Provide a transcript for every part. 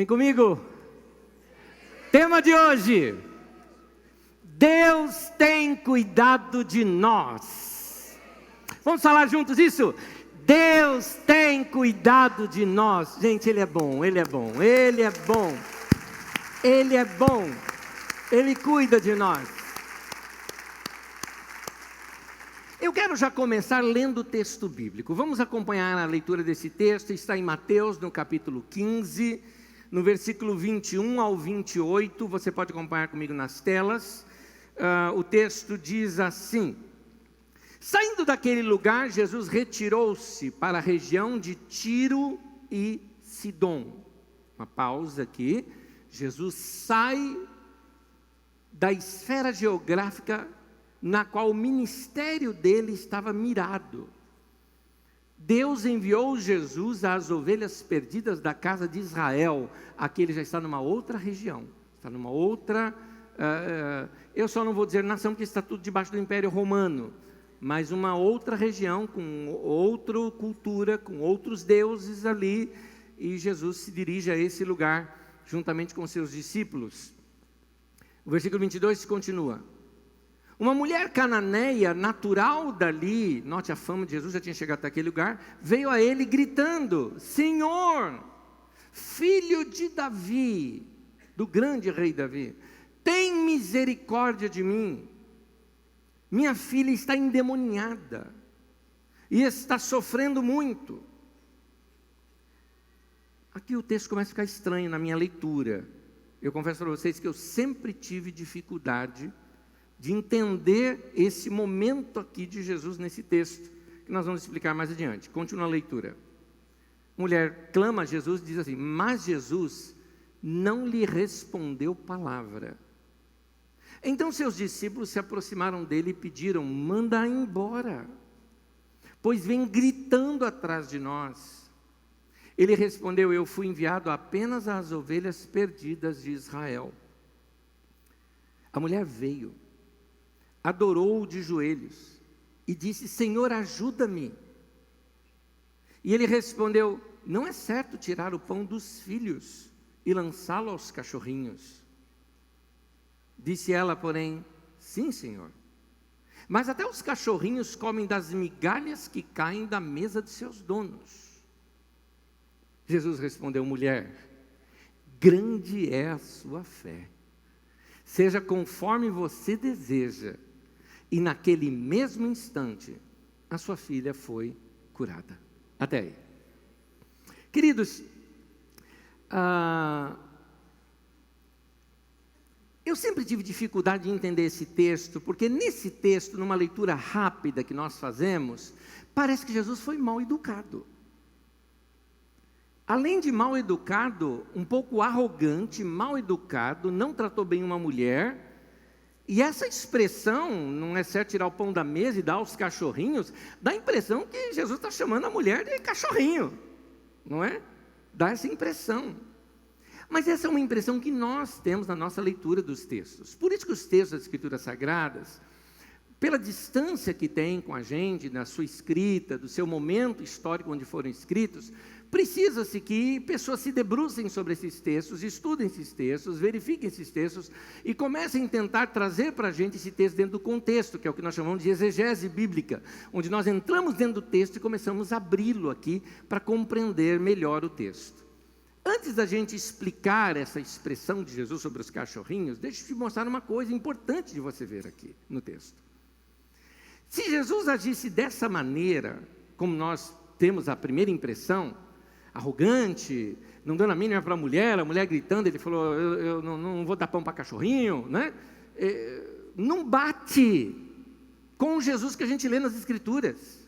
Vem comigo. Tema de hoje: Deus tem cuidado de nós. Vamos falar juntos isso? Deus tem cuidado de nós. Gente, Ele é bom, Ele é bom, Ele é bom. Ele é bom. Ele cuida de nós. Eu quero já começar lendo o texto bíblico. Vamos acompanhar a leitura desse texto. Está em Mateus, no capítulo 15, no versículo 21 ao 28. Você pode acompanhar comigo nas telas. O texto diz assim: Saindo daquele lugar, Jesus retirou-se para a região de Tiro e Sidom. Uma pausa aqui. Jesus sai da esfera geográfica na qual o ministério dele estava mirado. Deus enviou Jesus às ovelhas perdidas da casa de Israel. Aqui ele já está numa outra região, está numa outra, eu só não vou dizer nação, porque está tudo debaixo do Império Romano, mas uma outra região, com outra cultura, com outros deuses ali, e Jesus se dirige a esse lugar, juntamente com seus discípulos. O versículo 22 continua: Uma mulher cananeia, natural dali, note a fama de Jesus, já tinha chegado até aquele lugar, veio a ele gritando: Senhor, filho de Davi, do grande rei Davi, tem misericórdia de mim. Minha filha está endemoniada e está sofrendo muito. Aqui o texto começa a ficar estranho na minha leitura. Eu confesso para vocês que eu sempre tive dificuldade de entender esse momento aqui de Jesus nesse texto, que nós vamos explicar mais adiante. Continua a leitura. A mulher clama a Jesus e diz assim: Mas Jesus não lhe respondeu palavra. Então seus discípulos se aproximaram dele e pediram: Manda embora, pois vem gritando atrás de nós. Ele respondeu: Eu fui enviado apenas às ovelhas perdidas de Israel. A mulher veio, adorou-o de joelhos e disse: Senhor, ajuda-me. E ele respondeu: Não é certo tirar o pão dos filhos e lançá-lo aos cachorrinhos. Disse ela, porém: Sim, Senhor, mas até os cachorrinhos comem das migalhas que caem da mesa de seus donos. Jesus respondeu: Mulher, grande é a sua fé, seja conforme você deseja. E naquele mesmo instante, a sua filha foi curada. Até aí. Queridos, eu sempre tive dificuldade de entender esse texto, porque nesse texto, numa leitura rápida que nós fazemos, parece que Jesus foi mal educado. Além de mal educado, um pouco arrogante, mal educado, não tratou bem uma mulher. E essa expressão, não é certo tirar o pão da mesa e dar aos cachorrinhos, dá a impressão que Jesus está chamando a mulher de cachorrinho, não é? Dá essa impressão. Mas essa é uma impressão que nós temos na nossa leitura dos textos. Por isso que os textos das Escrituras Sagradas, pela distância que tem com a gente, na sua escrita, do seu momento histórico onde foram escritos, precisa-se que pessoas se debrucem sobre esses textos, estudem esses textos, verifiquem esses textos e comecem a tentar trazer para a gente esse texto dentro do contexto, que é o que nós chamamos de exegese bíblica, onde nós entramos dentro do texto e começamos a abri-lo aqui para compreender melhor o texto. Antes da gente explicar essa expressão de Jesus sobre os cachorrinhos, deixa eu te mostrar uma coisa importante de você ver aqui no texto. Se Jesus agisse dessa maneira, como nós temos a primeira impressão, arrogante, não dando a mínima para a mulher gritando, ele falou: eu não vou dar pão para cachorrinho, né? Não bate com o Jesus que a gente lê nas Escrituras.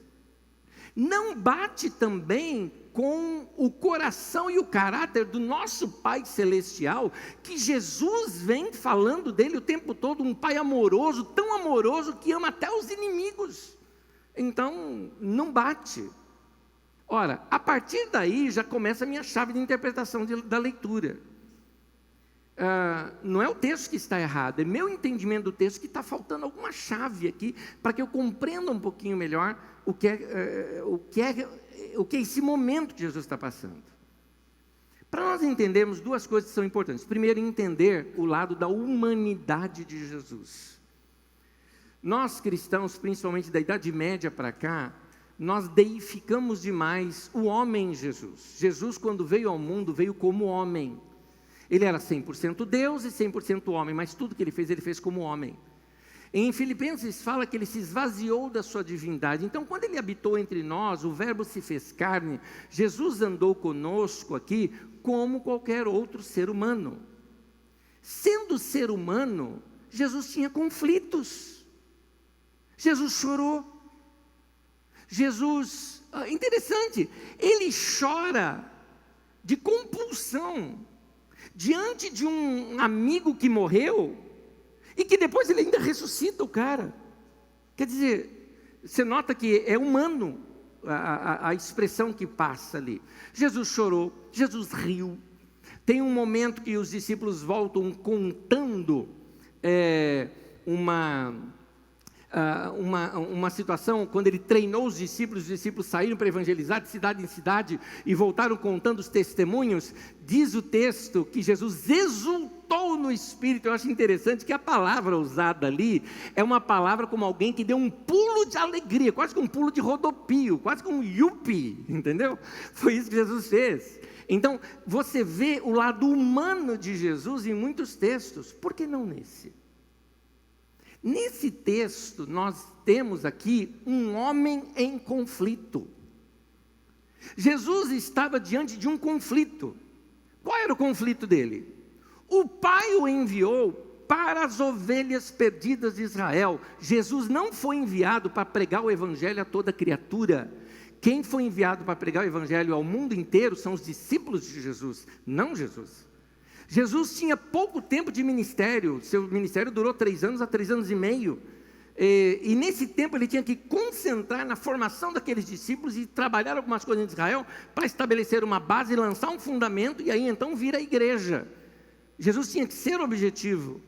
Não bate também com o coração e o caráter do nosso Pai Celestial, que Jesus vem falando dele o tempo todo, um Pai amoroso, tão amoroso que ama até os inimigos. Então, não bate. Ora, a partir daí já começa a minha chave de interpretação da leitura. Não é o texto que está errado, é meu entendimento do texto que está faltando alguma chave aqui, para que eu compreenda um pouquinho melhor o que é esse momento que Jesus está passando. Para nós entendermos duas coisas que são importantes. Primeiro, entender o lado da humanidade de Jesus. Nós cristãos, principalmente da Idade Média para cá, nós deificamos demais o homem Jesus. Jesus, quando veio ao mundo, veio como homem. Ele era 100% Deus e 100% homem, mas tudo que ele fez como homem. Em Filipenses fala que ele se esvaziou da sua divindade. Então, quando ele habitou entre nós, o verbo se fez carne, Jesus andou conosco aqui como qualquer outro ser humano. Sendo ser humano, Jesus tinha conflitos. Jesus chorou. Jesus, interessante, ele chora de compulsão diante de um amigo que morreu e que depois ele ainda ressuscita o cara. Quer dizer, você nota que é humano a expressão que passa ali. Jesus chorou, Jesus riu. Tem um momento que os discípulos voltam contando uma situação, quando ele treinou os discípulos saíram para evangelizar de cidade em cidade e voltaram contando os testemunhos. Diz o texto que Jesus exultou no Espírito. Eu acho interessante que a palavra usada ali é uma palavra como alguém que deu um pulo de alegria, quase que um pulo de rodopio, quase que um yupi, entendeu? Foi isso que Jesus fez. Então, você vê o lado humano de Jesus em muitos textos. Por que não nesse? Nesse texto, nós temos aqui um homem em conflito. Jesus estava diante de um conflito. Qual era o conflito dele? O Pai o enviou para as ovelhas perdidas de Israel. Jesus não foi enviado para pregar o evangelho a toda criatura. Quem foi enviado para pregar o evangelho ao mundo inteiro são os discípulos de Jesus, não Jesus. Jesus tinha pouco tempo de ministério, seu ministério durou 3 anos a 3 anos e meio, e nesse tempo ele tinha que concentrar na formação daqueles discípulos e trabalhar algumas coisas em Israel, para estabelecer uma base, lançar um fundamento, e aí então vir a igreja. Jesus tinha que ser objetivo.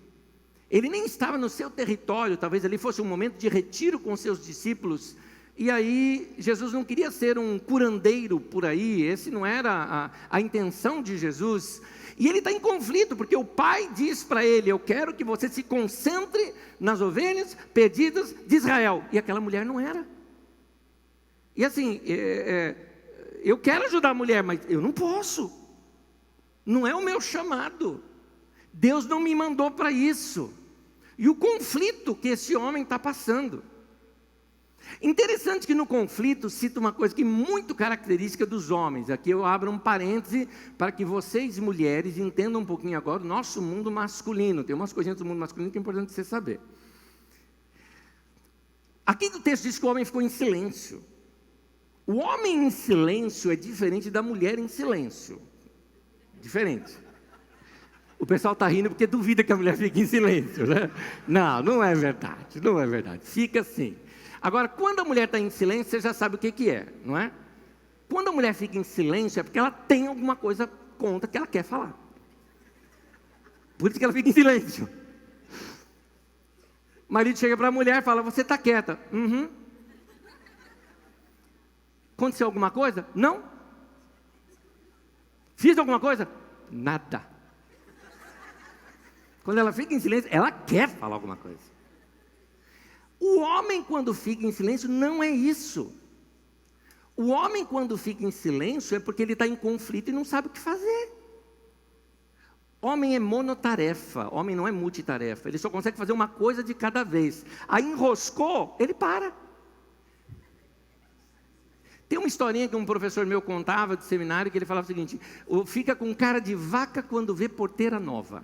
Ele nem estava no seu território, talvez ali fosse um momento de retiro com seus discípulos, e aí Jesus não queria ser um curandeiro por aí, esse não era a intenção de Jesus. E ele está em conflito, porque o pai diz para ele: eu quero que você se concentre nas ovelhas perdidas de Israel. E aquela mulher não era. E assim, eu quero ajudar a mulher, mas eu não posso. Não é o meu chamado. Deus não me mandou para isso. E o conflito que esse homem está passando. Interessante que no conflito cita uma coisa que é muito característica dos homens. Aqui eu abro um parêntese para que vocês, mulheres, entendam um pouquinho agora o nosso mundo masculino. Tem umas coisinhas do mundo masculino que é importante você saber. Aqui do texto diz que o homem ficou em silêncio. O homem em silêncio é diferente da mulher em silêncio. Diferente. O pessoal está rindo porque duvida que a mulher fique em silêncio, né? Não, não é verdade, não é verdade. Fica assim. Agora, quando a mulher está em silêncio, você já sabe o que é, não é? Quando a mulher fica em silêncio, é porque ela tem alguma coisa contra que ela quer falar. Por isso que ela fica em silêncio. O marido chega para a mulher e fala: você está quieta. Uhum. Aconteceu alguma coisa? Não. Fiz alguma coisa? Nada. Quando ela fica em silêncio, ela quer falar alguma coisa. O homem, quando fica em silêncio, não é isso. O homem, quando fica em silêncio, é porque ele está em conflito e não sabe o que fazer. Homem é monotarefa, homem não é multitarefa. Ele só consegue fazer uma coisa de cada vez. Aí enroscou, ele para. Tem uma historinha que um professor meu contava de seminário, que ele falava o seguinte: fica com cara de vaca quando vê porteira nova.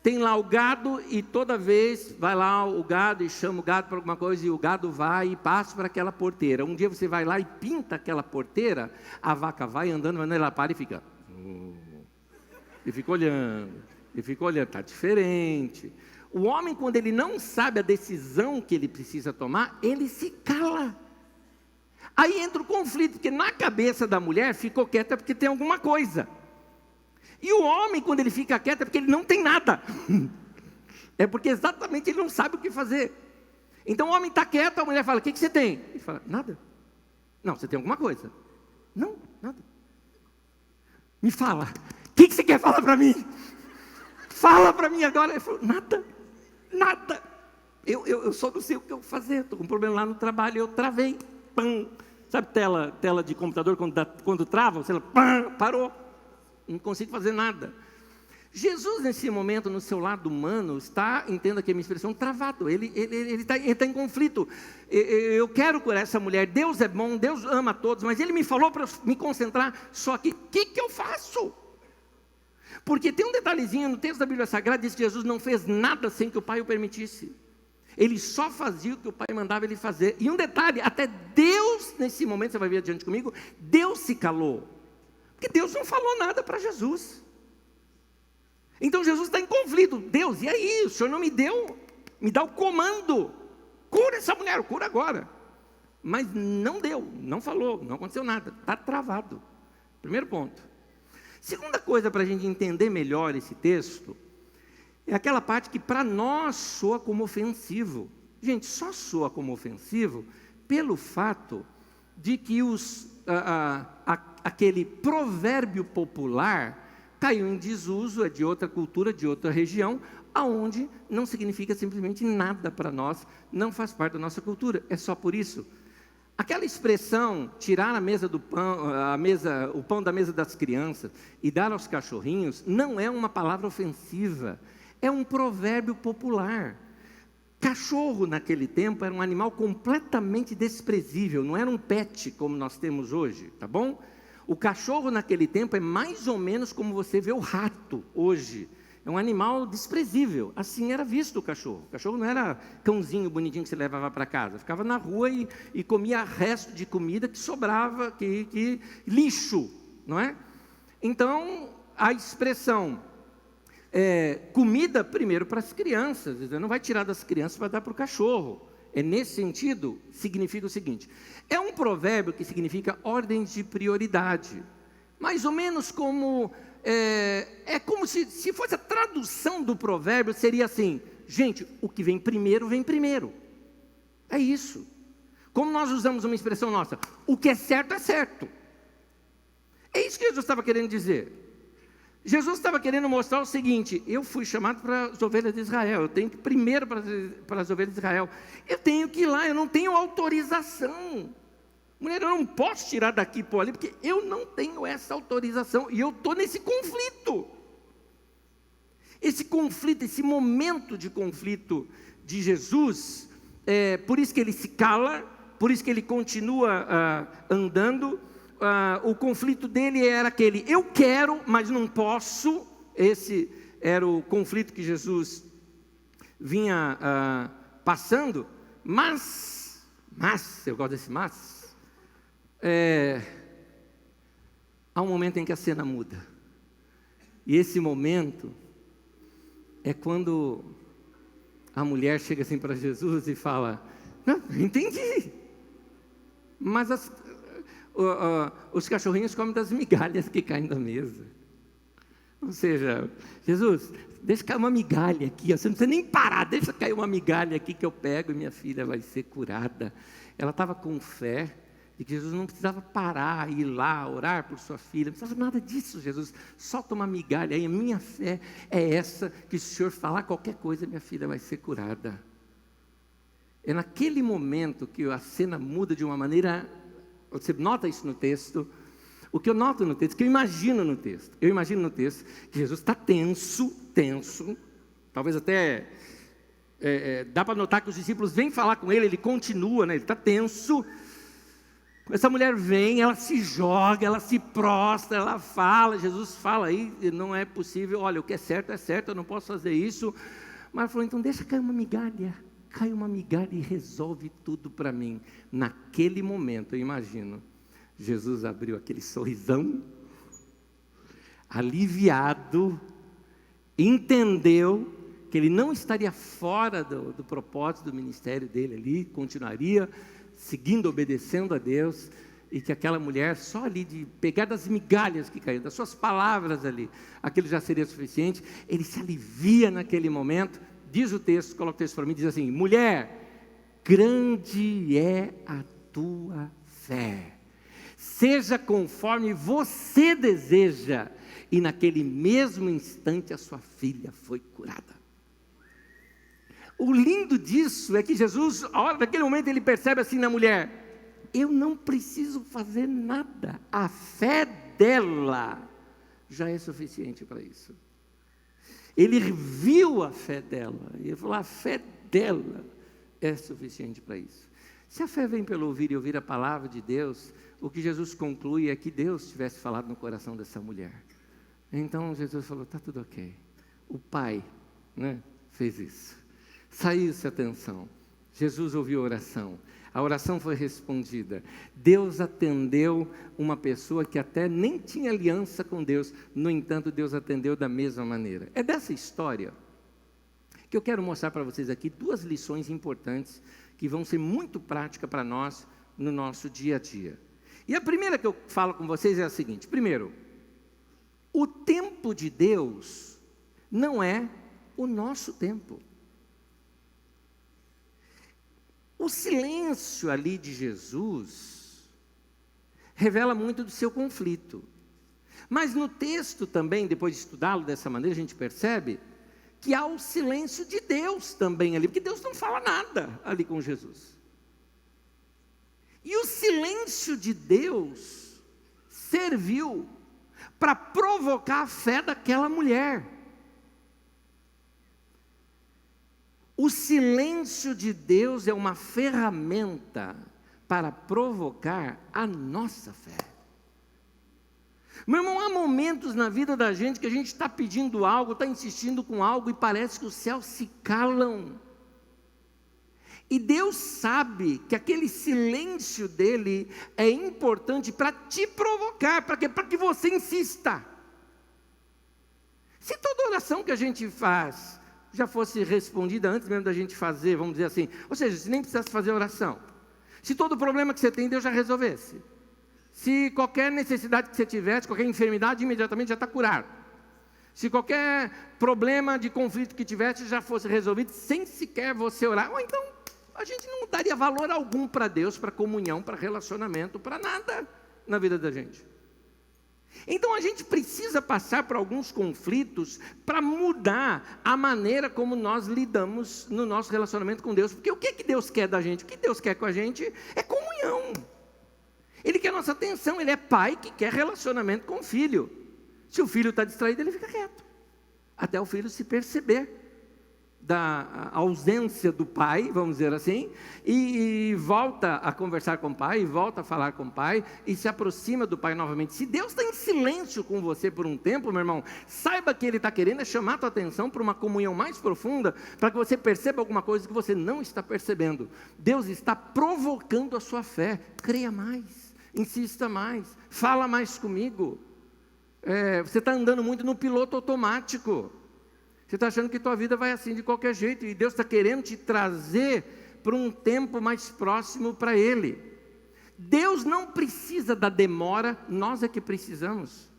Tem lá o gado e toda vez vai lá o gado e chama o gado para alguma coisa, e o gado vai e passa para aquela porteira. Um dia você vai lá e pinta aquela porteira, a vaca vai andando, ela para e fica... E fica olhando, está diferente. O homem, quando ele não sabe a decisão que ele precisa tomar, ele se cala. Aí entra o conflito, porque na cabeça da mulher ficou quieta porque tem alguma coisa. E o homem, quando ele fica quieto, é porque ele não tem nada. É porque exatamente ele não sabe o que fazer. Então o homem está quieto, a mulher fala: o que você tem? Ele fala: nada. Não, você tem alguma coisa? Não, nada. Me fala, o que você quer falar para mim? Fala para mim agora. Ele falou, nada. Eu só não sei o que eu vou fazer. Estou com um problema lá no trabalho, eu travei. Pam. Sabe tela de computador, quando trava, você pam, parou. Não consigo fazer nada. Jesus, nesse momento, no seu lado humano, está, entenda que a minha expressão, travado. Ele está em conflito. Eu quero curar essa mulher. Deus é bom, Deus ama a todos, mas Ele me falou para me concentrar. Só que, o que eu faço? Porque tem um detalhezinho no texto da Bíblia Sagrada, diz que Jesus não fez nada sem que o Pai o permitisse. Ele só fazia o que o Pai mandava ele fazer. E um detalhe, até Deus, nesse momento, você vai ver adiante comigo, Deus se calou. Porque Deus não falou nada para Jesus. Então Jesus está em conflito. Deus, e aí? O Senhor não me dá o comando. Cura essa mulher, cura agora. Mas não deu, não falou, não aconteceu nada. Está travado. Primeiro ponto. Segunda coisa para a gente entender melhor esse texto, é aquela parte que para nós soa como ofensivo. Gente, só soa como ofensivo pelo fato de que aquele provérbio popular caiu em desuso, é de outra cultura, de outra região, aonde não significa simplesmente nada para nós, não faz parte da nossa cultura, é só por isso. Aquela expressão, tirar o pão da mesa das crianças e dar aos cachorrinhos, não é uma palavra ofensiva, é um provérbio popular. Cachorro, naquele tempo, era um animal completamente desprezível, não era um pet como nós temos hoje, tá bom? O cachorro naquele tempo é mais ou menos como você vê o rato hoje. É um animal desprezível. Assim era visto o cachorro. O cachorro não era cãozinho bonitinho que você levava para casa. Ficava na rua e comia resto de comida que sobrava, lixo, não é? Então, a expressão comida primeiro para as crianças. Você não vai tirar das crianças para dar para o cachorro. Nesse sentido, significa o seguinte, é um provérbio que significa ordens de prioridade, mais ou menos como, como se fosse a tradução do provérbio, seria assim, gente, o que vem primeiro, é isso, como nós usamos uma expressão nossa, o que é certo, é isso que Jesus estava querendo dizer. Jesus estava querendo mostrar o seguinte, eu fui chamado para as ovelhas de Israel, eu tenho que ir primeiro para as ovelhas de Israel, eu tenho que ir lá, eu não tenho autorização, mulher, eu não posso tirar daqui e pôr ali, porque eu não tenho essa autorização, e eu estou nesse conflito, esse momento de conflito de Jesus, por isso que ele se cala, por isso que ele continua andando. O conflito dele era aquele, eu quero, mas não posso. Esse era o conflito que Jesus vinha passando, mas, eu gosto desse mas, há um momento em que a cena muda, e esse momento é quando a mulher chega assim para Jesus e fala, não, entendi, mas os cachorrinhos comem das migalhas que caem da mesa. Ou seja, Jesus, deixa cair uma migalha aqui, você não precisa nem parar, deixa cair uma migalha aqui que eu pego e minha filha vai ser curada. Ela estava com fé de que Jesus não precisava parar, ir lá, orar por sua filha, não precisava nada disso, Jesus, solta uma migalha aí, a minha fé é essa, que se o Senhor falar qualquer coisa, minha filha vai ser curada. É naquele momento que a cena muda de uma maneira. Você nota isso no texto? O que eu noto no texto, que eu imagino no texto que Jesus está tenso, talvez até, dá para notar que os discípulos vêm falar com ele, ele continua, né? Ele está tenso, essa mulher vem, ela se joga, ela se prostra, ela fala, Jesus fala aí, não é possível, olha, o que é certo, eu não posso fazer isso, mas ela falou, então deixa cair uma migalha, e resolve tudo para mim. Naquele momento, eu imagino, Jesus abriu aquele sorrisão, aliviado, entendeu que ele não estaria fora do propósito do ministério dele ali, continuaria seguindo, obedecendo a Deus, e que aquela mulher, só ali de pegar das migalhas que caíram, das suas palavras ali, aquilo já seria suficiente. Ele se alivia naquele momento. Diz o texto, coloca o texto para mim, diz assim, mulher, grande é a tua fé, seja conforme você deseja. E naquele mesmo instante a sua filha foi curada. O lindo disso é que Jesus, naquele momento ele percebe assim na mulher: eu não preciso fazer nada, a fé dela já é suficiente para isso. Ele viu a fé dela, e ele falou: a fé dela é suficiente para isso. Se a fé vem pelo ouvir e ouvir a palavra de Deus, o que Jesus conclui é que Deus tivesse falado no coração dessa mulher. Então Jesus falou: está tudo ok. O Pai, fez isso. Saiu-se a tensão. Jesus ouviu a oração foi respondida. Deus atendeu uma pessoa que até nem tinha aliança com Deus, no entanto Deus atendeu da mesma maneira. É dessa história que eu quero mostrar para vocês aqui 2 lições importantes que vão ser muito práticas para nós no nosso dia a dia. E a primeira que eu falo com vocês é a seguinte: primeiro, o tempo de Deus não é o nosso tempo. O silêncio ali de Jesus revela muito do seu conflito. Mas no texto também, depois de estudá-lo dessa maneira, a gente percebe que há o silêncio de Deus também ali, porque Deus não fala nada ali com Jesus. E o silêncio de Deus serviu para provocar a fé daquela mulher. O silêncio de Deus é uma ferramenta para provocar a nossa fé. Meu irmão, há momentos na vida da gente que a gente está pedindo algo, está insistindo com algo e parece que os céus se calam. E Deus sabe que aquele silêncio dele é importante para te provocar, para que você insista. Se toda oração que a gente faz já fosse respondida antes mesmo da gente fazer, vamos dizer assim, ou seja, se nem precisasse fazer oração, se todo problema que você tem Deus já resolvesse, se qualquer necessidade que você tivesse, qualquer enfermidade, imediatamente já está curado, se qualquer problema de conflito que tivesse já fosse resolvido sem sequer você orar, ou então a gente não daria valor algum para Deus, para comunhão, para relacionamento, para nada na vida da gente. Então a gente precisa passar por alguns conflitos para mudar a maneira como nós lidamos no nosso relacionamento com Deus. Porque o que Deus quer da gente? O que Deus quer com a gente é comunhão. Ele quer nossa atenção, Ele é pai que quer relacionamento com o filho. Se o filho está distraído, ele fica quieto, até o filho se perceber da ausência do pai, vamos dizer assim, e volta a conversar com o pai, e volta a falar com o pai, e se aproxima do pai novamente. Se Deus está em silêncio com você por um tempo, meu irmão, saiba que Ele está querendo chamar a tua atenção para uma comunhão mais profunda, para que você perceba alguma coisa que você não está percebendo. Deus está provocando a sua fé. Creia mais, insista mais, fala mais comigo. Você está andando muito no piloto automático. Você está achando que tua vida vai assim de qualquer jeito, e Deus está querendo te trazer para um tempo mais próximo para Ele. Deus não precisa da demora, nós é que precisamos.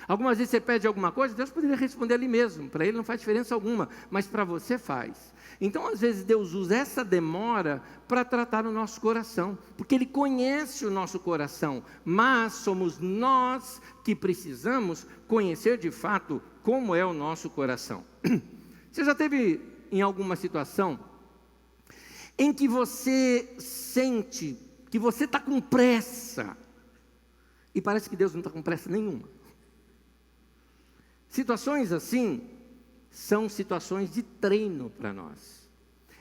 Algumas vezes você pede alguma coisa, Deus poderia responder ali mesmo, para Ele não faz diferença alguma, mas para você faz. Então às vezes Deus usa essa demora para tratar o nosso coração, porque Ele conhece o nosso coração, mas somos nós que precisamos conhecer de fato como é o nosso coração. Você já teve em alguma situação em que você sente que você está com pressa, e parece que Deus não está com pressa nenhuma? Situações assim são situações de treino para nós.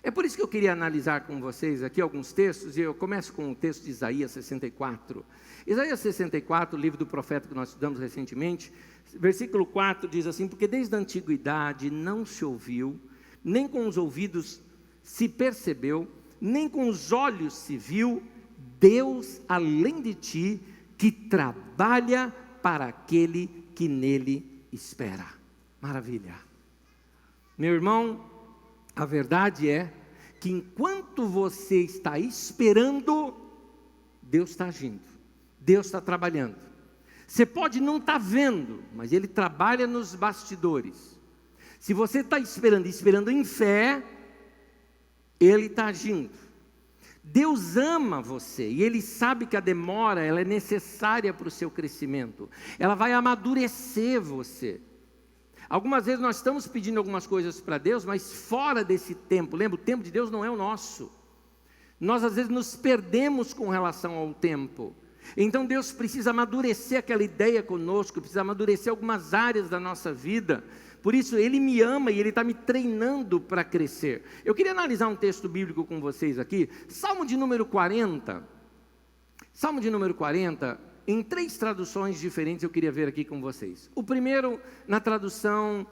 É por isso que eu queria analisar com vocês aqui alguns textos, e eu começo com o texto de Isaías 64. Isaías 64, o livro do profeta que nós estudamos recentemente, versículo 4 diz assim: porque desde a antiguidade não se ouviu, nem com os ouvidos se percebeu, nem com os olhos se viu, Deus além de ti, que trabalha para aquele que nele espera. Maravilha. Meu irmão, a verdade é que enquanto você está esperando, Deus está agindo, Deus está trabalhando. Você pode não estar vendo, mas Ele trabalha nos bastidores. Se você está esperando em fé, Ele está agindo. Deus ama você e Ele sabe que a demora ela é necessária para o seu crescimento. Ela vai amadurecer você. Algumas vezes nós estamos pedindo algumas coisas para Deus, mas fora desse tempo. Lembra, o tempo de Deus não é o nosso. Nós às vezes nos perdemos com relação ao tempo. Então Deus precisa amadurecer aquela ideia conosco, precisa amadurecer algumas áreas da nossa vida. Por isso Ele me ama e Ele está me treinando para crescer. Eu queria analisar um texto bíblico com vocês aqui. Salmo de número 40. Salmo de número 40, em 3 traduções diferentes eu queria ver aqui com vocês. O primeiro na tradução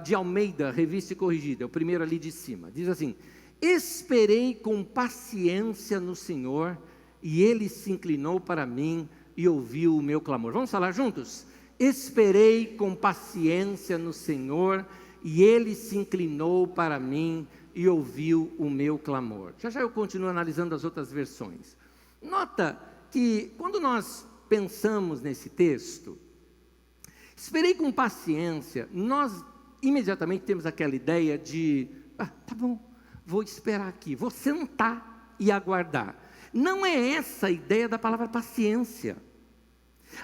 de Almeida, revista e corrigida. O primeiro ali de cima. Diz assim: esperei com paciência no Senhor, e Ele se inclinou para mim e ouviu o meu clamor. Vamos falar juntos? Esperei com paciência no Senhor, e Ele se inclinou para mim e ouviu o meu clamor. Já eu continuo analisando as outras versões. Nota que quando nós pensamos nesse texto, esperei com paciência, nós imediatamente temos aquela ideia de, tá bom, vou esperar aqui, vou sentar e aguardar. Não é essa a ideia da palavra paciência.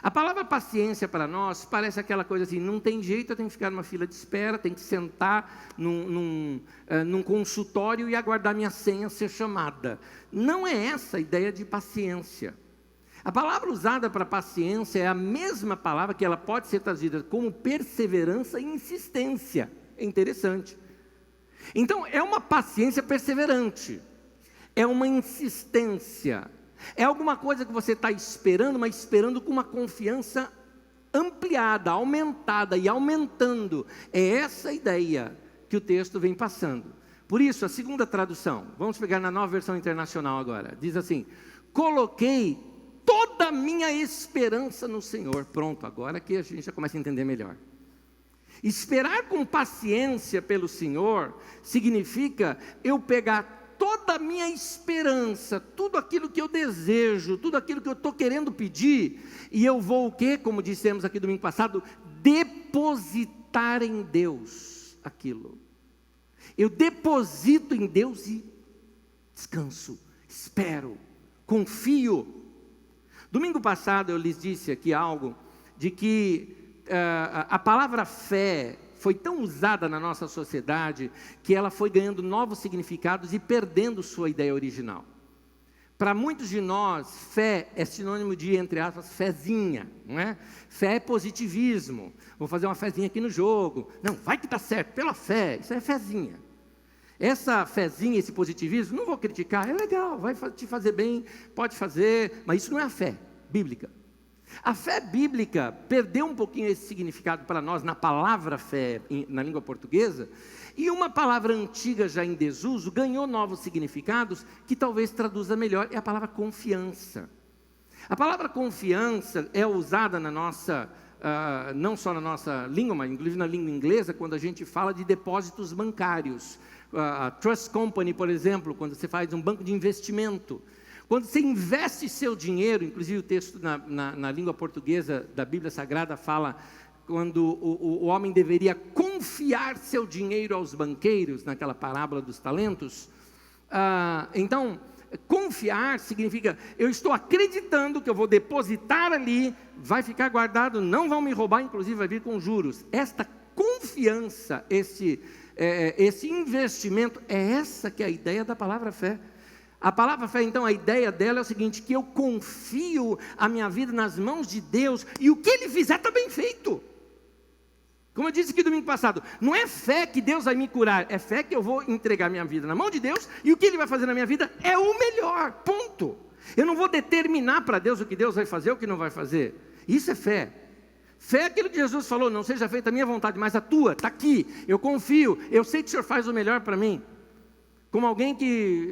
A palavra paciência para nós parece aquela coisa assim, não tem jeito, eu tenho que ficar numa fila de espera, tenho que sentar num consultório e aguardar minha senha ser chamada. Não é essa a ideia de paciência. A palavra usada para paciência é a mesma palavra que ela pode ser traduzida como perseverança e insistência. É interessante. Então, é uma paciência perseverante. É uma insistência, é alguma coisa que você está esperando, mas esperando com uma confiança ampliada, aumentada e aumentando. É essa a ideia que o texto vem passando. Por isso, a segunda tradução, vamos pegar na Nova Versão Internacional agora, diz assim: coloquei toda a minha esperança no Senhor. Pronto, agora que a gente já começa a entender melhor. Esperar com paciência pelo Senhor significa eu pegar toda a minha esperança, tudo aquilo que eu desejo, tudo aquilo que eu estou querendo pedir, e eu vou o quê? Como dissemos aqui domingo passado, depositar em Deus aquilo. Eu deposito em Deus e descanso, espero, confio. Domingo passado eu lhes disse aqui algo, de que a palavra fé foi tão usada na nossa sociedade, que ela foi ganhando novos significados e perdendo sua ideia original. Para muitos de nós, fé é sinônimo de, entre aspas, fezinha, não é? Fé é positivismo, vou fazer uma fezinha aqui no jogo, não, vai que está certo, pela fé, isso é fezinha. Essa fezinha, esse positivismo, não vou criticar, é legal, vai te fazer bem, pode fazer, mas isso não é a fé bíblica. A fé bíblica perdeu um pouquinho esse significado para nós na palavra fé, na língua portuguesa, e uma palavra antiga já em desuso ganhou novos significados que talvez traduza melhor, é a palavra confiança. A palavra confiança é usada na nossa, não só na nossa língua, mas inclusive na língua inglesa, quando a gente fala de depósitos bancários. A Trust Company, por exemplo, quando você faz um banco de investimento. Quando você investe seu dinheiro, inclusive o texto na língua portuguesa da Bíblia Sagrada fala quando o homem deveria confiar seu dinheiro aos banqueiros, naquela parábola dos talentos. Então, confiar significa, eu estou acreditando que eu vou depositar ali, vai ficar guardado, não vão me roubar, inclusive vai vir com juros. Esta confiança, esse investimento, é essa que é a ideia da palavra fé. A palavra fé, então, a ideia dela é o seguinte, que eu confio a minha vida nas mãos de Deus, e o que Ele fizer está bem feito. Como eu disse aqui domingo passado, não é fé que Deus vai me curar, é fé que eu vou entregar minha vida na mão de Deus, e o que Ele vai fazer na minha vida é o melhor, ponto. Eu não vou determinar para Deus o que Deus vai fazer, o que não vai fazer. Isso é fé. Fé é aquilo que Jesus falou, não seja feita a minha vontade, mas a tua, está aqui, eu confio, eu sei que o Senhor faz o melhor para mim. Como alguém que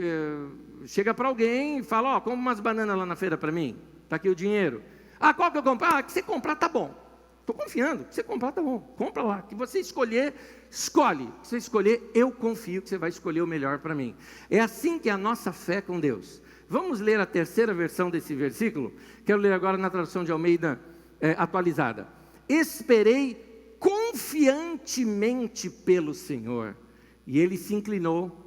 chega para alguém e fala, compra umas bananas lá na feira para mim, está aqui o dinheiro. Qual que eu compro? Que você comprar tá bom. Estou confiando, que você comprar tá bom, compra lá, que você escolher, escolhe, que você escolher, eu confio que você vai escolher o melhor para mim. É assim que é a nossa fé com Deus. Vamos ler a terceira versão desse versículo, quero ler agora na tradução de Almeida atualizada. Esperei confiantemente pelo Senhor, e Ele se inclinou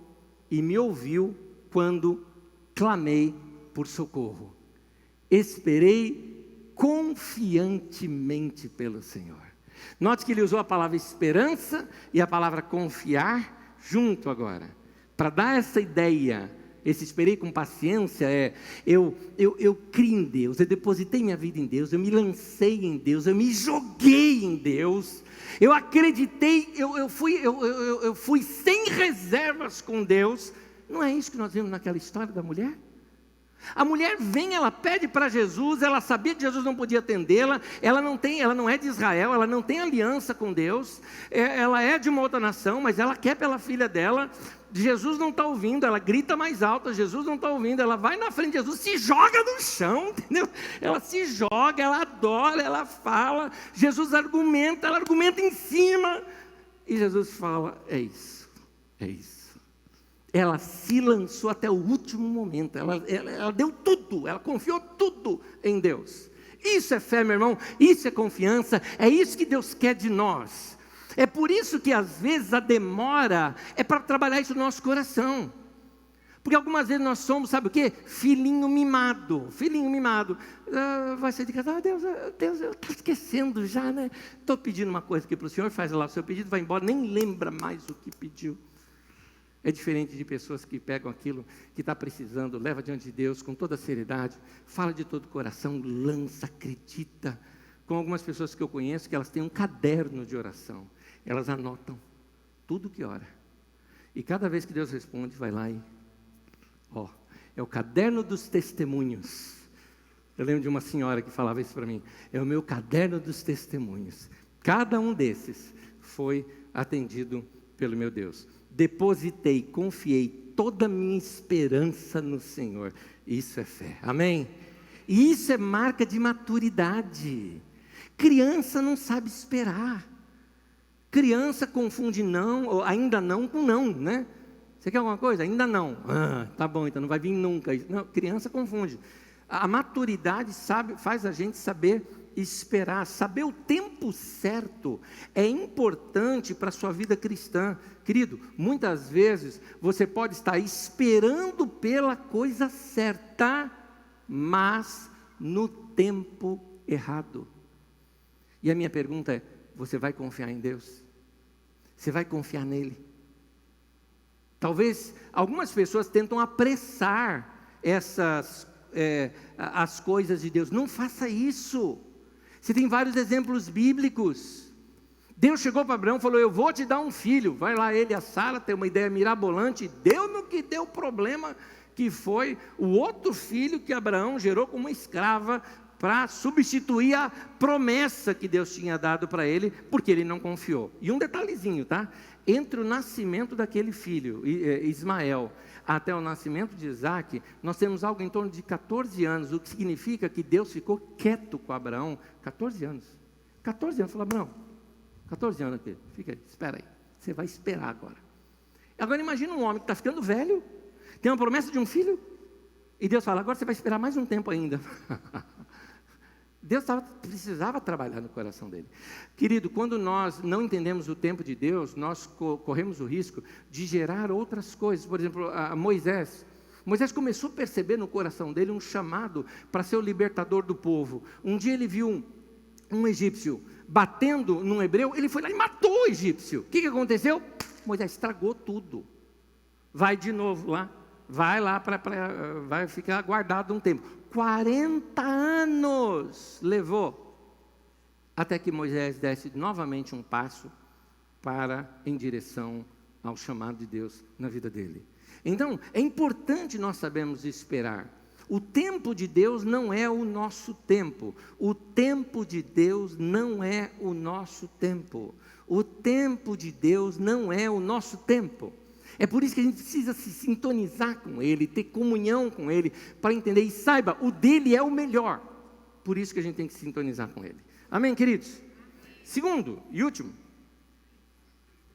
e me ouviu quando clamei por socorro. Esperei confiantemente pelo Senhor. Note que ele usou a palavra esperança e a palavra confiar junto agora. Para dar essa ideia, esse esperei com paciência eu criei em Deus, eu depositei minha vida em Deus, eu me lancei em Deus, eu me joguei em Deus, eu acreditei, eu fui sem reservas com Deus. Não é isso que nós vimos naquela história da mulher? A mulher vem, ela pede para Jesus, ela sabia que Jesus não podia atendê-la, ela não é de Israel, ela não tem aliança com Deus, ela é de uma outra nação, mas ela quer pela filha dela. Jesus não está ouvindo, ela grita mais alto, Jesus não está ouvindo, ela vai na frente de Jesus, se joga no chão, entendeu? Ela se joga, ela adora, ela fala, Jesus argumenta, ela argumenta em cima, e Jesus fala, é isso. Ela se lançou até o último momento, ela deu tudo, ela confiou tudo em Deus. Isso é fé, meu irmão, isso é confiança, é isso que Deus quer de nós. É por isso que às vezes a demora é para trabalhar isso no nosso coração. Porque algumas vezes nós somos, sabe o quê? Filhinho mimado. Vai ser de casa, Deus, eu estou esquecendo já, né? Estou pedindo uma coisa aqui para o Senhor, faz lá o seu pedido, vai embora, nem lembra mais o que pediu. É diferente de pessoas que pegam aquilo que está precisando, leva diante de Deus com toda a seriedade, fala de todo o coração, lança, acredita. Com algumas pessoas que eu conheço, que elas têm um caderno de oração, elas anotam tudo que ora. E cada vez que Deus responde, vai lá e, é o caderno dos testemunhos. Eu lembro de uma senhora que falava isso para mim, é o meu caderno dos testemunhos. Cada um desses foi atendido pelo meu Deus. Depositei, confiei toda a minha esperança no Senhor. Isso é fé, amém? E isso é marca de maturidade. Criança não sabe esperar. Criança confunde não, ou ainda não com não, né? Você quer alguma coisa? Ainda não. Tá bom, então não vai vir nunca. Não, criança confunde. A maturidade faz a gente saber esperar, saber o tempo certo é importante para a sua vida cristã. Querido, muitas vezes você pode estar esperando pela coisa certa, mas no tempo errado. E a minha pergunta é, você vai confiar em Deus? Você vai confiar nele? Talvez algumas pessoas tentam apressar as coisas de Deus. Não faça isso. Você tem vários exemplos bíblicos. Deus chegou para Abraão e falou, eu vou te dar um filho. Vai lá ele e a Sara, tem uma ideia mirabolante. Deu no que deu problema, que foi o outro filho que Abraão gerou como uma escrava, para substituir a promessa que Deus tinha dado para ele, porque ele não confiou. E um detalhezinho, tá? Entre o nascimento daquele filho, Ismael, até o nascimento de Isaac, nós temos algo em torno de 14 anos, o que significa que Deus ficou quieto com Abraão, 14 anos. 14 anos, falou, Abraão, 14 anos aqui, fica aí, espera aí, você vai esperar agora. Agora imagina um homem que está ficando velho, tem uma promessa de um filho, e Deus fala, agora você vai esperar mais um tempo ainda. Deus precisava trabalhar no coração dele. Querido, quando nós não entendemos o tempo de Deus, nós corremos o risco de gerar outras coisas. Por exemplo, Moisés começou a perceber no coração dele um chamado para ser o libertador do povo. Um dia ele viu um egípcio batendo num hebreu, ele foi lá e matou o egípcio. O que aconteceu? Moisés estragou tudo. Vai de novo lá. Vai lá, vai ficar guardado um tempo. 40 anos levou, até que Moisés desse novamente um passo em direção ao chamado de Deus na vida dele. Então, é importante nós sabermos esperar. O tempo de Deus não é o nosso tempo. O tempo de Deus não é o nosso tempo. O tempo de Deus não é o nosso tempo. É por isso que a gente precisa se sintonizar com Ele, ter comunhão com Ele, para entender e saiba, o dele é o melhor. Por isso que a gente tem que se sintonizar com Ele. Amém, queridos? Segundo e último,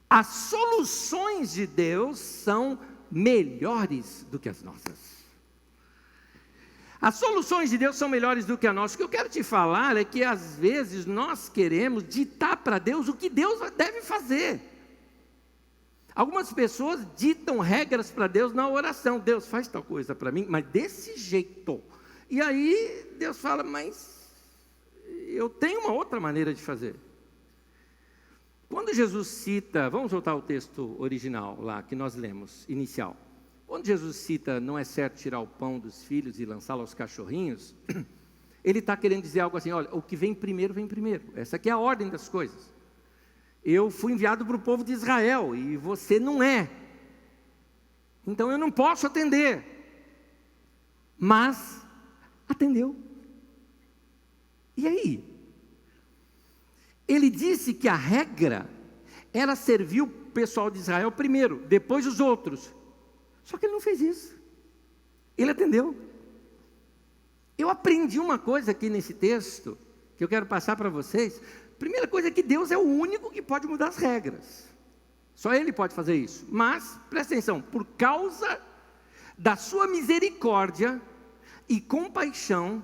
as soluções de Deus são melhores do que as nossas. As soluções de Deus são melhores do que as nossas. O que eu quero te falar é que às vezes nós queremos ditar para Deus o que Deus deve fazer. Algumas pessoas ditam regras para Deus na oração. Deus, faz tal coisa para mim, mas desse jeito. E aí Deus fala, mas eu tenho uma outra maneira de fazer. Quando Jesus cita, vamos voltar ao texto original lá, que nós lemos, inicial. Quando Jesus cita, não é certo tirar o pão dos filhos e lançá-lo aos cachorrinhos, ele está querendo dizer algo assim, olha, o que vem primeiro, vem primeiro. Essa aqui é a ordem das coisas. Eu fui enviado para o povo de Israel, e você não é. Então eu não posso atender. Mas, atendeu. E aí? Ele disse que a regra era servir o pessoal de Israel primeiro, depois os outros. Só que ele não fez isso. Ele atendeu. Eu aprendi uma coisa aqui nesse texto, que eu quero passar para vocês. Primeira coisa é que Deus é o único que pode mudar as regras. Só Ele pode fazer isso. Mas, presta atenção, por causa da sua misericórdia e compaixão,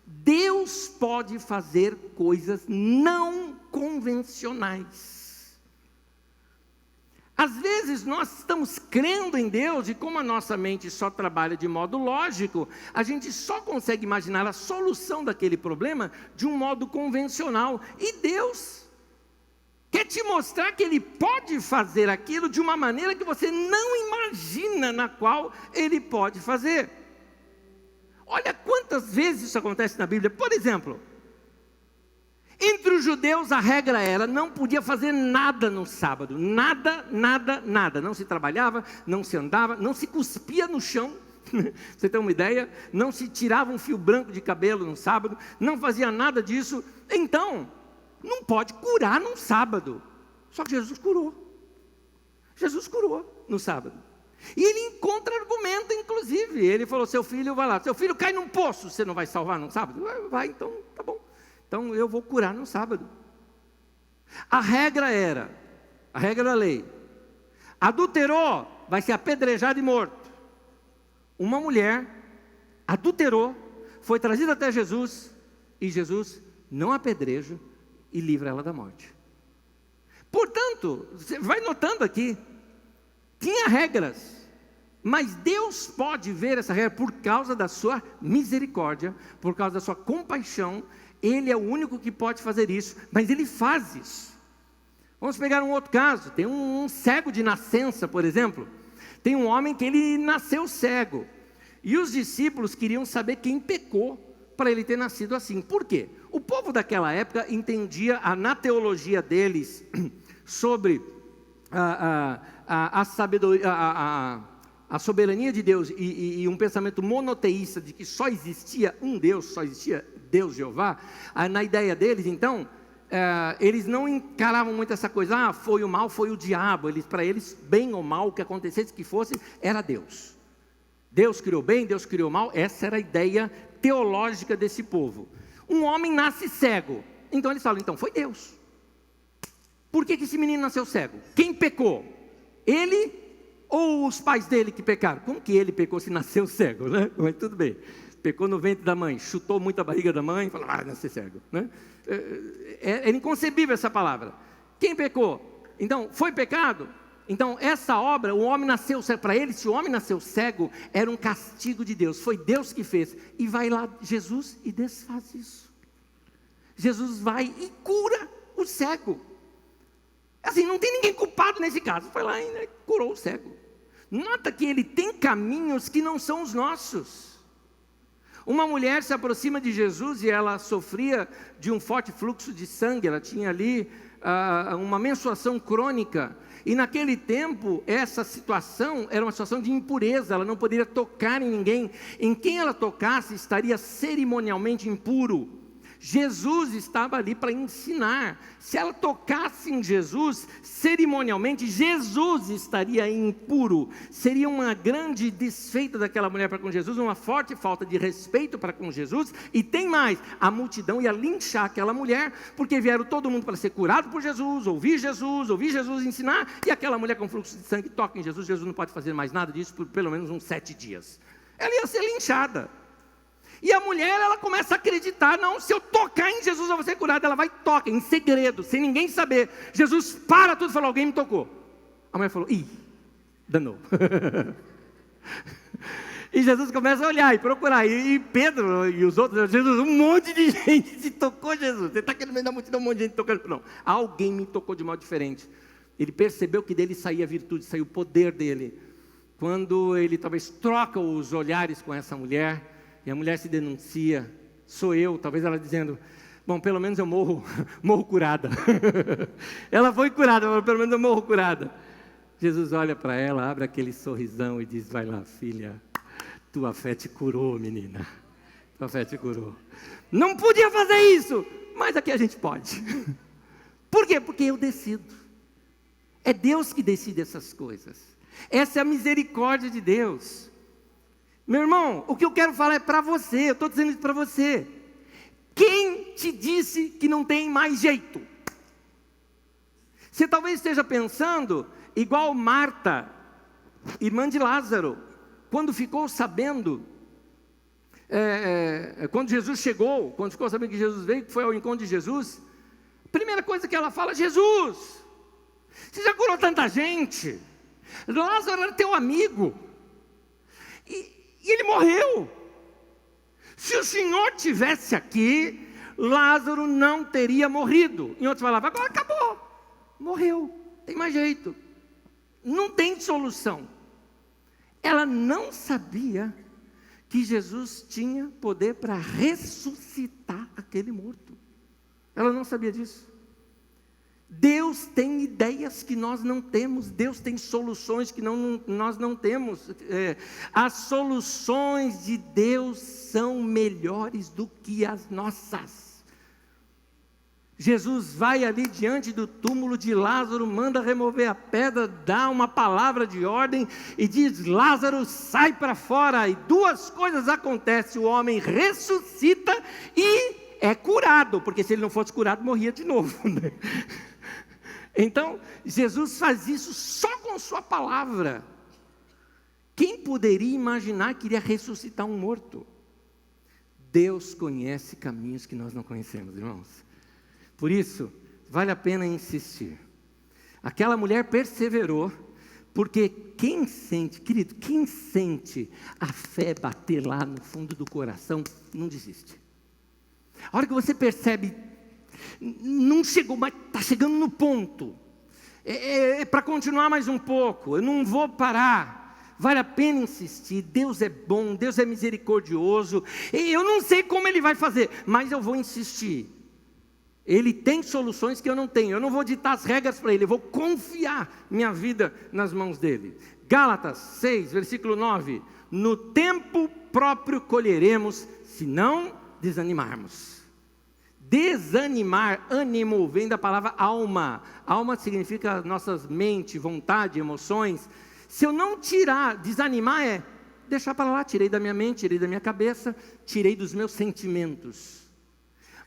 Deus pode fazer coisas não convencionais. Às vezes nós estamos crendo em Deus e como a nossa mente só trabalha de modo lógico, a gente só consegue imaginar a solução daquele problema de um modo convencional. E Deus quer te mostrar que Ele pode fazer aquilo de uma maneira que você não imagina na qual Ele pode fazer. Olha quantas vezes isso acontece na Bíblia. Por exemplo, entre os judeus a regra era, não podia fazer nada no sábado. Nada, nada, nada. Não se trabalhava, não se andava, não se cuspia no chão. Você tem uma ideia? Não se tirava um fio branco de cabelo no sábado. Não fazia nada disso. Então, não pode curar no sábado. Só que Jesus curou. Jesus curou no sábado. E ele encontra argumento, inclusive. Ele falou, seu filho vai lá. Seu filho cai num poço, você não vai salvar no sábado? Vai, então, tá bom. Então eu vou curar no sábado. A regra da lei, adulterou, vai ser apedrejado e morto. Uma mulher adulterou, foi trazida até Jesus, e Jesus não apedreja e livra ela da morte. Portanto, você vai notando aqui, tinha regras, mas Deus pode ver essa regra por causa da sua misericórdia, por causa da sua compaixão. Ele é o único que pode fazer isso, mas Ele faz isso. Vamos pegar um outro caso, tem um cego de nascença, por exemplo. Tem um homem que ele nasceu cego, e os discípulos queriam saber quem pecou para ele ter nascido assim. Por quê? O povo daquela época entendia, na teologia deles, sobre a sabedoria, a soberania de Deus e um pensamento monoteísta de que só existia um Deus, só existia Deus Jeová. Na ideia deles, então, eles não encaravam muito essa coisa, foi o mal, foi o diabo. Para eles, bem ou mal, o que acontecesse que fosse, era Deus. Deus criou bem, Deus criou mal. Essa era a ideia teológica desse povo. Um homem nasce cego, então eles falam, então foi Deus. Por que esse menino nasceu cego? Quem pecou? Ele ou os pais dele que pecaram? Como que ele pecou se nasceu cego, né? Mas tudo bem. Pecou no ventre da mãe, chutou muito a barriga da mãe, falou, nascer cego, né? É inconcebível essa palavra. Quem pecou? Então, foi pecado? Então, essa obra, o homem nasceu cego. Para ele, se o homem nasceu cego, era um castigo de Deus. Foi Deus que fez. E vai lá Jesus e desfaz isso. Jesus vai e cura o cego. Assim, não tem ninguém culpado nesse caso. Foi lá e curou o cego. Nota que ele tem caminhos que não são os nossos. Uma mulher se aproxima de Jesus e ela sofria de um forte fluxo de sangue. Ela tinha ali uma menstruação crônica. E naquele tempo, essa situação era uma situação de impureza. Ela não poderia tocar em ninguém. Em quem ela tocasse estaria cerimonialmente impuro. Jesus estava ali para ensinar. Se ela tocasse em Jesus, cerimonialmente, Jesus estaria impuro. Seria uma grande desfeita daquela mulher para com Jesus, uma forte falta de respeito para com Jesus. E tem mais, a multidão ia linchar aquela mulher, porque vieram todo mundo para ser curado por Jesus, ouvir Jesus ensinar, e aquela mulher com fluxo de sangue toca em Jesus. Jesus não pode fazer mais nada disso por pelo menos uns 7 dias. Ela ia ser linchada. E a mulher, ela começa a acreditar, não, se eu tocar em Jesus eu vou ser curada. Ela vai e toca, em segredo, sem ninguém saber. Jesus para tudo e fala, alguém me tocou. A mulher falou: ih, danou. E Jesus começa a olhar e procurar. E Pedro e os outros, Jesus, um monte de gente se tocou, Jesus. Você está aqui no meio da multidão, um monte de gente tocando. Não, alguém me tocou de modo diferente. Ele percebeu que dele saía a virtude, saía o poder dele. Quando ele talvez troca os olhares com essa mulher, e a mulher se denuncia, sou eu, talvez ela dizendo: bom, pelo menos eu morro curada. Ela foi curada, mas pelo menos eu morro curada. Jesus olha para ela, abre aquele sorrisão e diz: vai lá, filha, tua fé te curou, menina. Tua fé te curou. Não podia fazer isso, mas aqui a gente pode. Por quê? Porque eu decido. É Deus que decide essas coisas. Essa é a misericórdia de Deus. Meu irmão, o que eu quero falar é para você. Eu estou dizendo isso para você. Quem te disse que não tem mais jeito? Você talvez esteja pensando igual Marta, irmã de Lázaro, quando ficou sabendo, quando Jesus chegou, quando ficou sabendo que Jesus veio, que foi ao encontro de Jesus, a primeira coisa que ela fala: Jesus, você já curou tanta gente, Lázaro era teu amigo, e ele morreu. Se o Senhor tivesse aqui, Lázaro não teria morrido. Em outras palavras, agora acabou, morreu, não tem mais jeito, não tem solução. Ela não sabia que Jesus tinha poder para ressuscitar aquele morto. Ela não sabia disso. Deus tem ideias que nós não temos. Deus tem soluções que nós não temos. As soluções de Deus são melhores do que as nossas. Jesus vai ali diante do túmulo de Lázaro, manda remover a pedra, dá uma palavra de ordem e diz: Lázaro, sai para fora. E duas coisas acontecem: o homem ressuscita e é curado, porque se ele não fosse curado, morria de novo, né? Então, Jesus faz isso só com sua palavra. Quem poderia imaginar que iria ressuscitar um morto? Deus conhece caminhos que nós não conhecemos, irmãos. Por isso, vale a pena insistir. Aquela mulher perseverou, porque quem sente, querido, quem sente a fé bater lá no fundo do coração, não desiste. A hora que você percebe, não chegou, mas está chegando no ponto, é para continuar mais um pouco, eu não vou parar, vale a pena insistir. Deus é bom, Deus é misericordioso, eu não sei como Ele vai fazer, mas eu vou insistir. Ele tem soluções que eu não tenho. Eu não vou ditar as regras para Ele, eu vou confiar minha vida nas mãos dEle. Gálatas 6, versículo 9: no tempo próprio colheremos, se não desanimarmos. Desanimar, ânimo, vem da palavra alma. Alma significa nossas mente, vontade, emoções. Se eu não tirar, desanimar é deixar para lá. Tirei da minha mente, tirei da minha cabeça, tirei dos meus sentimentos.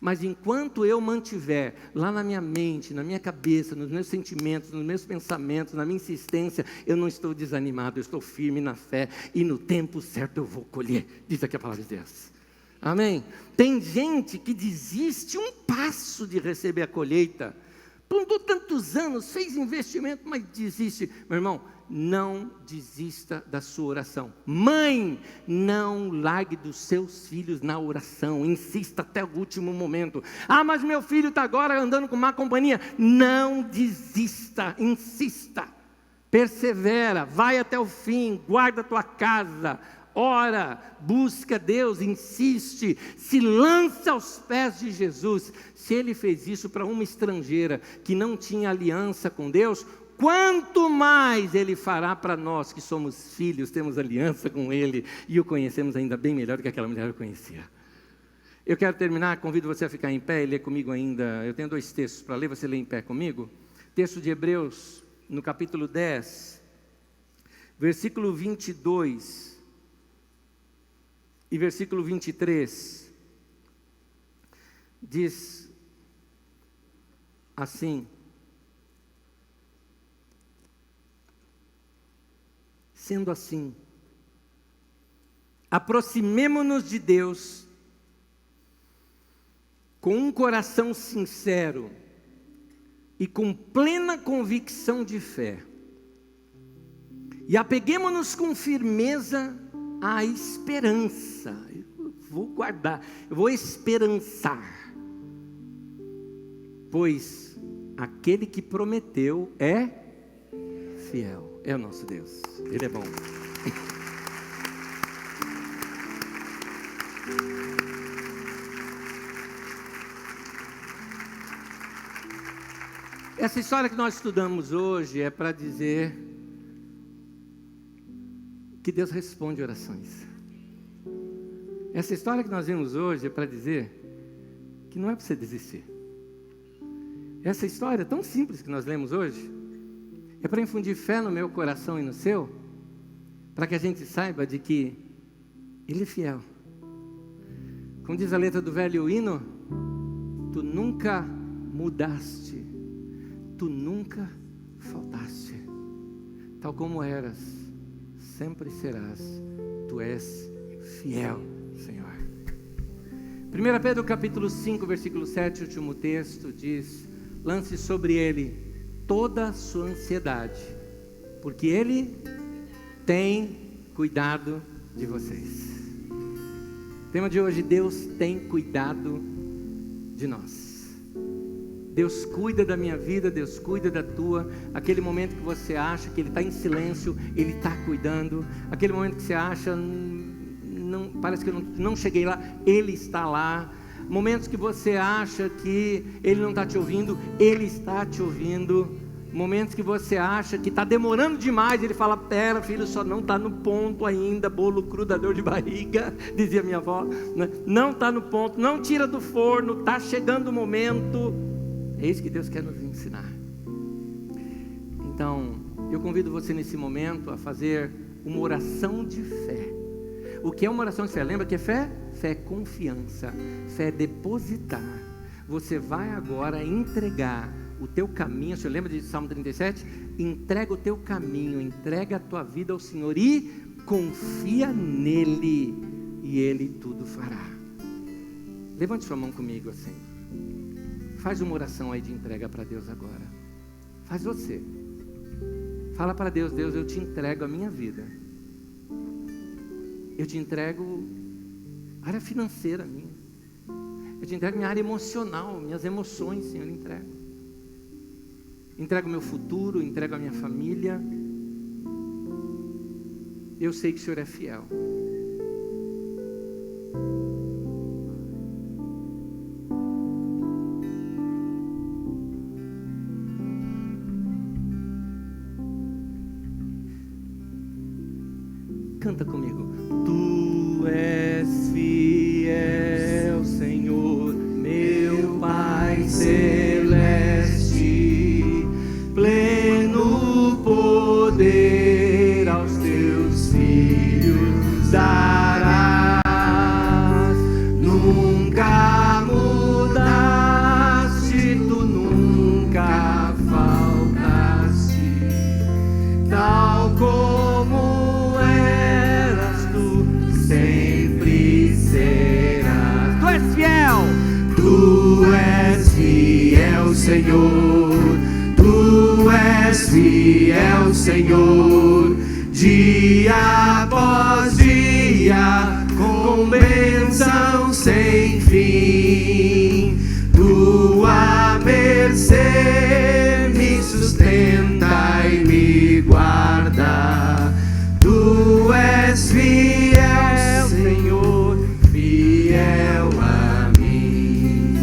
Mas enquanto eu mantiver lá na minha mente, na minha cabeça, nos meus sentimentos, nos meus pensamentos, na minha insistência, eu não estou desanimado, eu estou firme na fé, e no tempo certo eu vou colher, diz aqui a palavra de Deus. Amém? Tem gente que desiste um passo de receber a colheita, plantou tantos anos, fez investimento, mas desiste. Meu irmão, não desista da sua oração. Mãe, não largue dos seus filhos na oração, insista até o último momento. Ah, mas meu filho está agora andando com má companhia. Não desista, insista, persevera, vai até o fim, guarda a tua casa, ora, busca Deus, insiste, se lança aos pés de Jesus. Se Ele fez isso para uma estrangeira que não tinha aliança com Deus, quanto mais Ele fará para nós que somos filhos, temos aliança com Ele e o conhecemos ainda bem melhor do que aquela mulher o conhecia. Eu quero terminar, convido você a ficar em pé e ler comigo ainda. Eu tenho 2 textos para ler, você lê em pé comigo. Texto de Hebreus, no capítulo 10, versículo 22 e versículo 23, diz assim: sendo assim, aproximemo-nos de Deus com um coração sincero e com plena convicção de fé, E apeguemo-nos com firmeza à esperança. Eu vou guardar, eu vou esperançar. Pois aquele que prometeu é fiel. É o nosso Deus. Ele é bom. Essa história que nós estudamos hoje é para dizer que Deus responde orações. Essa história que nós vimos hoje é para dizer que não é para você desistir. Essa história tão simples que nós lemos hoje é para infundir fé no meu coração e no seu, para que a gente saiba de que Ele é fiel. Como diz a letra do velho hino, tu nunca mudaste, tu nunca faltaste, tal como eras, sempre serás, tu és fiel, Senhor. 1 Pedro capítulo 5, versículo 7, último texto, diz: lance sobre Ele toda a sua ansiedade, porque Ele tem cuidado de vocês. O tema de hoje: Deus tem cuidado de nós. Deus cuida da minha vida, Deus cuida da tua. Aquele momento que você acha que Ele está em silêncio, Ele está cuidando. Aquele momento que você acha, parece que eu não cheguei lá, Ele está lá. Momentos que você acha que Ele não está te ouvindo, Ele está te ouvindo. Momentos que você acha que está demorando demais, Ele fala: pera filho, só não está no ponto ainda, bolo cru dá dor de barriga, dizia minha avó, né? Não está no ponto, não tira do forno, está chegando o momento. É isso que Deus quer nos ensinar. Então, eu convido você nesse momento a fazer uma oração de fé. O que é uma oração de fé? Lembra que é fé? Fé é confiança, fé é depositar. Você vai agora entregar o teu caminho. Você lembra de Salmo 37? Entrega o teu caminho, entrega a tua vida ao Senhor e confia nele, e Ele tudo fará. Levante sua mão comigo assim. Faz uma oração aí de entrega para Deus agora. Faz você. Fala para Deus: Deus, eu te entrego a minha vida. Eu te entrego a área financeira minha. Eu te entrego minha área emocional, minhas emoções, Senhor, eu entrego. Entrego o meu futuro, entrego a minha família. Eu sei que o Senhor é fiel. Canta comigo. Tu és fiel, Senhor, meu Pai celeste, pleno poder aos teus filhos darás. Nunca mudaste, tu nunca faltaste, tal como sempre serás. Tu és fiel. Tu és fiel, Senhor. Tu és fiel, Senhor. Dia após dia, com bênção sem fim. Tua mercê me sustenta e me guarda. Tu és fiel, Senhor, fiel a mim.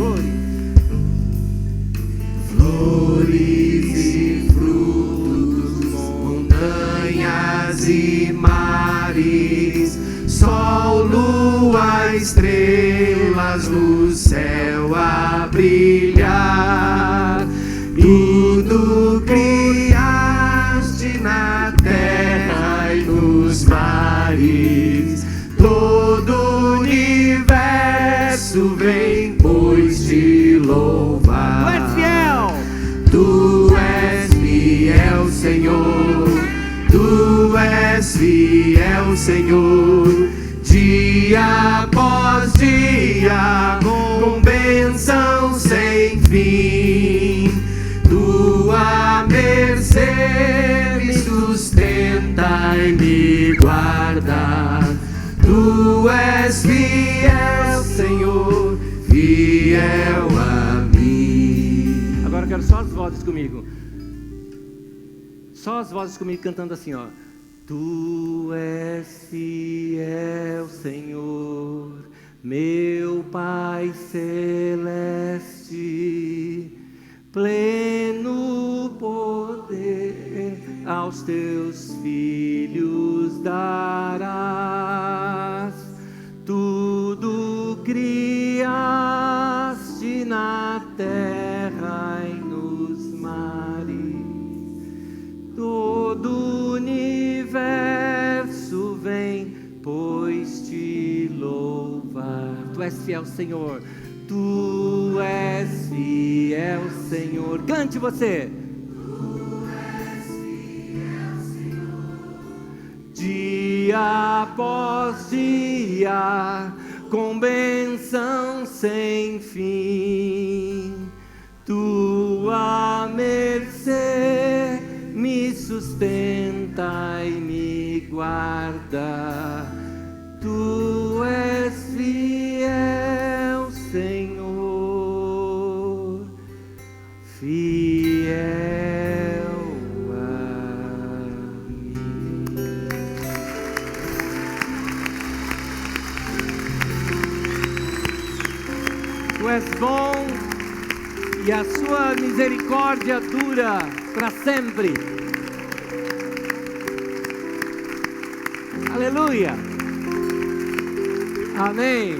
Flores e frutos, montanhas e mares, sol, lua, estrelas no céu a brilhar. Tudo criaste na terra e nos mares, todo o universo vem, pois, te louvar. Tu és fiel. Tu és fiel, Senhor. Tu és fiel, Senhor. Dia após dia, com bênção sem fim. Tua mercê me sustenta e me guarda. Tu és fiel, Senhor, fiel a mim. Agora eu quero só as vozes comigo. Só as vozes comigo cantando assim, ó. Tu és fiel, Senhor, meu Pai celeste, pleno poder aos teus filhos darás. Tudo criaste na terra e nos mares, todo o universo vem, pois te louvar. Tu és fiel, Senhor. Tu és fiel, Senhor. Cante você. Tu és fiel, Senhor. Dia após dia, com bênção sem fim. Tua mercê me sustenta e me guarda. Tu és fiel, Senhor, fiel a mim. Tu és bom e a sua misericórdia dura para sempre. Aleluia. Amém.